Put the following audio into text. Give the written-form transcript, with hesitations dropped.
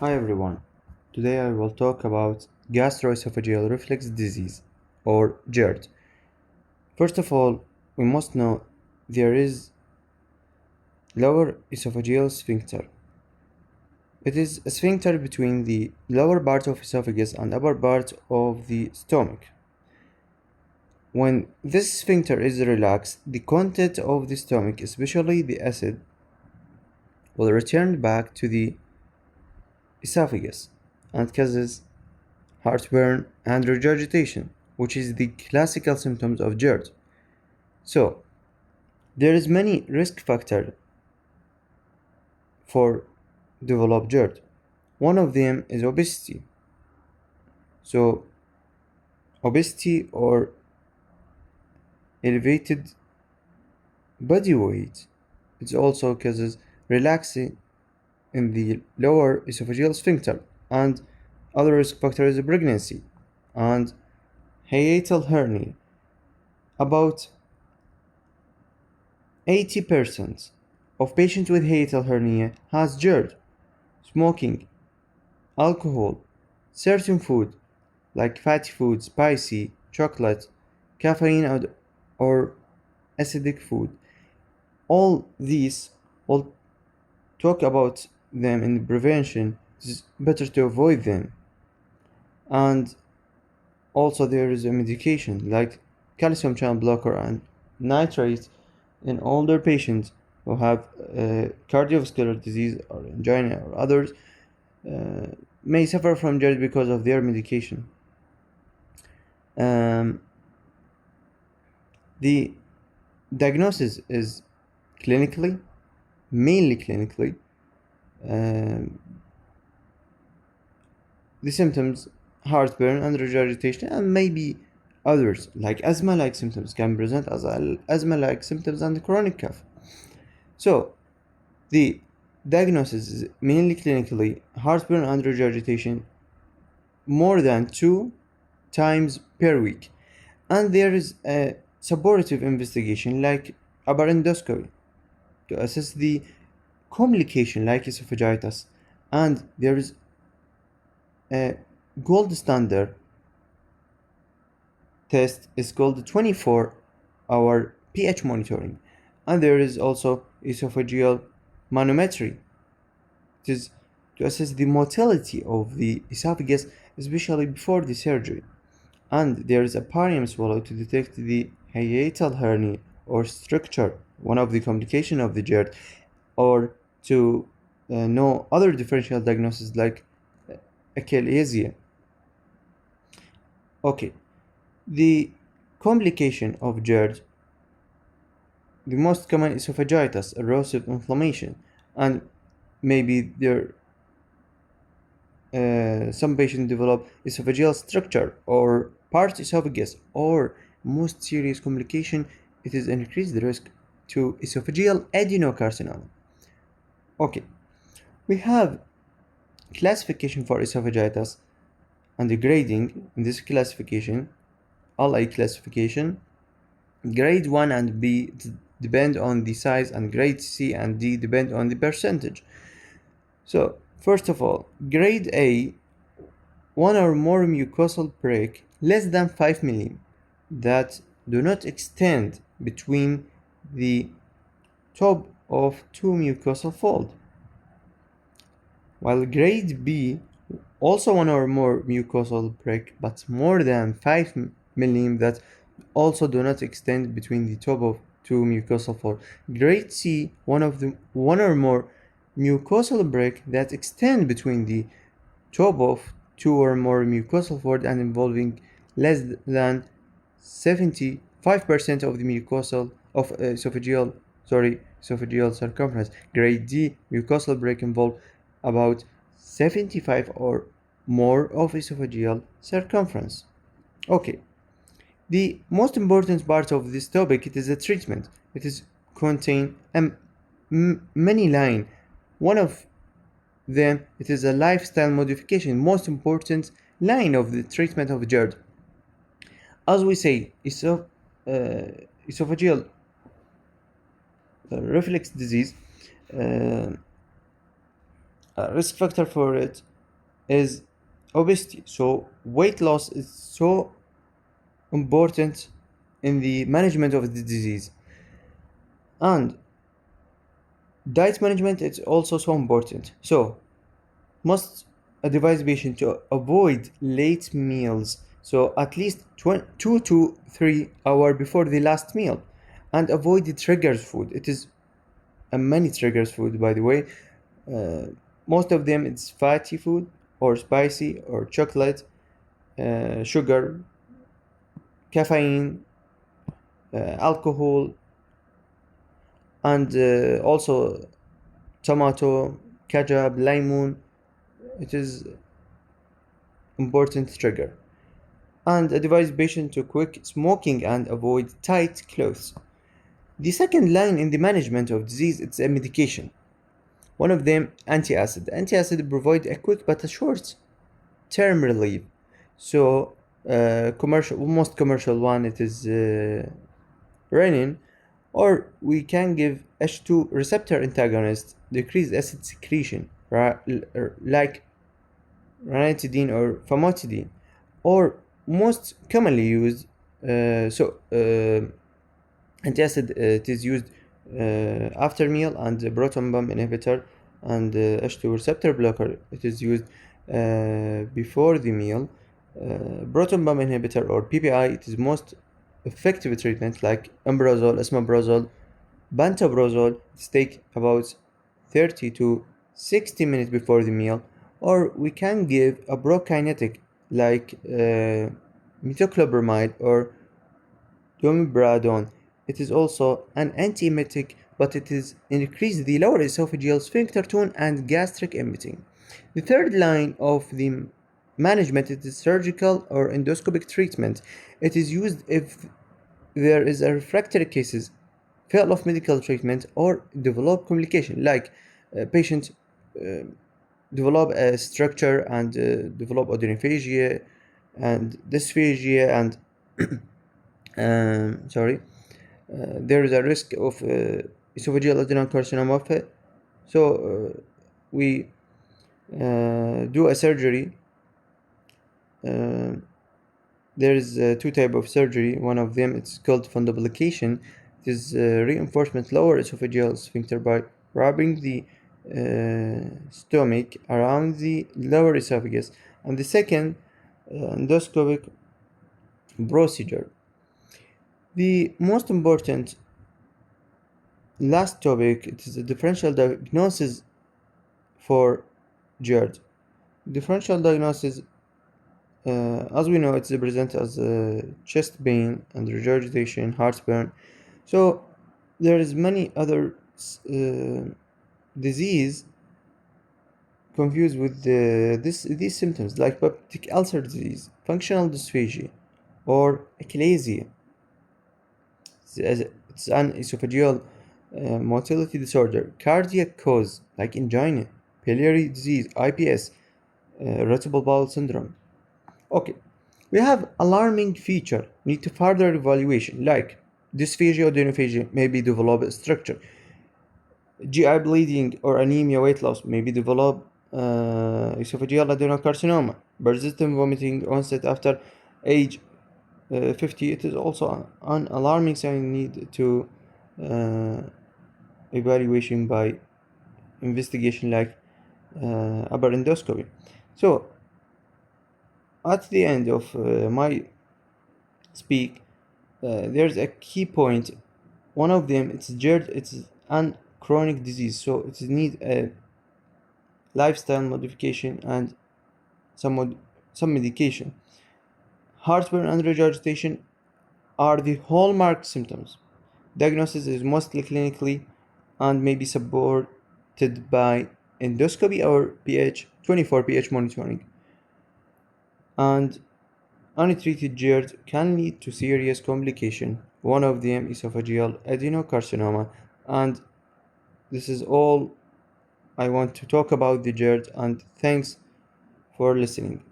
Hi everyone. Today I will talk about gastroesophageal reflux disease or GERD. First of all, we must know there is lower esophageal sphincter. It is a sphincter between the lower part of esophagus and upper part of the stomach. When this sphincter is relaxed, the content of the stomach, especially the acid, will return back to the esophagus and causes heartburn, and regurgitation, which is the classical symptoms of GERD. So, there is many risk factors for develop GERD. One of them is obesity. So, obesity or elevated body weight, it also causes relaxing in the lower esophageal sphincter, and other risk factor is pregnancy and hiatal hernia. About 80% of patients with hiatal hernia has GERD. Smoking, alcohol, certain food like fatty food, spicy, chocolate, caffeine, or acidic food. All these, we'll talk about them in prevention. It's better to avoid them. And also there is a medication like calcium channel blocker and nitrate in older patients who have cardiovascular disease or angina or others may suffer from GERD because of their medication. Um, the diagnosis is clinically, mainly clinically. Um, the symptoms heartburn and regurgitation, and maybe others like asthma-like symptoms can present as asthma-like symptoms and chronic cough. So the diagnosis is mainly clinically heartburn and regurgitation more than 2 times per week, and there is a supportive investigation like upper endoscopy to assess the complication like esophagitis, and there is a gold standard test is called 24-hour pH monitoring, and there is also esophageal manometry. It is to assess the motility of the esophagus, especially before the surgery. And there is a barium swallow to detect the hiatal hernia or structure, one of the complications of the GERD, or to know other differential diagnoses like achalasia. Okay, the complication of GERD, the most common esophagitis, erosive inflammation, and maybe there some patients develop esophageal structure or part esophagus, or most serious complication, it is increased risk to esophageal adenocarcinoma. Okay, we have classification for esophagitis and the grading in this classification, LA classification. Grade 1 and B depend on the size, and grade C and D depend on the percentage. So, first of all, grade A, one or more mucosal break less than 5 mm that do not extend between the top of two mucosal fold. While grade B, also one or more mucosal break but more than 5 mm that also do not extend between the top of two mucosal fold. Grade C, one or more mucosal break that extend between the top of two or more mucosal fold and involving less than 75% of the mucosal of esophageal circumference. Grade D, mucosal break involve about 75 or more of esophageal circumference. Okay, the most important part of this topic, it is the treatment. It is contain many line. One of them, it is a lifestyle modification, most important line of the treatment of GERD. As we say, esophageal reflux disease, risk factor for it is obesity. So weight loss is so important in the management of the disease, and diet management is also so important. So must advise patient to avoid late meals, so at least 2 to 3 hours before the last meal, and avoid the triggers food. It is a many triggers food, by the way. uh, Most of them it's fatty food or spicy or chocolate, sugar, caffeine, alcohol, and also tomato, ketchup, lemon. It is important trigger. And advise patient to quit smoking and avoid tight clothes. The second line in the management of disease is a medication. One of them antacid. Antacid provide a quick but a short term relief. So commercial, most commercial one, it is renin, or we can give H2 receptor antagonist, decrease acid secretion, like ranitidine or famotidine, or most commonly used. Antacid, it is used after meal, and the proton pump inhibitor and H2 receptor blocker, it is used before the meal. Proton pump inhibitor or PPI, it is most effective treatment like omeprazole, esomeprazole, pantoprazole. It's take about 30 to 60 minutes before the meal, or we can give a prokinetic like metoclopramide or domibradone. It is also an antiemetic, but it is increase the lower esophageal sphincter tone and gastric emptying. The third line of the management is surgical or endoscopic treatment. It is used if there is a refractory cases, fail of medical treatment, or develop complication like patient uh, develop a structure and develop odonophagia and dysphagia and sorry, there is a risk of esophageal adenocarcinoma. So we do a surgery. Uh, there is two type of surgery. One of them it's called fundoplication. It is reinforcement lower esophageal sphincter by rubbing the stomach around the lower esophagus, and the second endoscopic procedure. The most important last topic, it is a differential diagnosis for GERD. Differential diagnosis, as we know, it's presented as chest pain and regurgitation, heartburn. So there is many other disease confused with these symptoms like peptic ulcer disease, functional dysphagia, or achalasia. It's an esophageal motility disorder, cardiac cause like angina, biliary disease, IBS, irritable bowel syndrome. Okay, we have alarming feature need to further evaluation like dysphagia or denophagia, maybe develop structure, GI bleeding or anemia, weight loss, maybe develop esophageal adenocarcinoma, persistent vomiting onset after age 50. It is also an alarming sign need to uh, evaluation by investigation like upper endoscopy. So at the end of my speak, there's a key point. One of them, it's GERD. It's an chronic disease, so it need a lifestyle modification and some medication. Heartburn and regurgitation are the hallmark symptoms. Diagnosis is mostly clinically and may be supported by endoscopy or pH 24 pH monitoring. And untreated GERD can lead to serious complication. One of them esophageal adenocarcinoma. And this is all I want to talk about the GERD, and thanks for listening.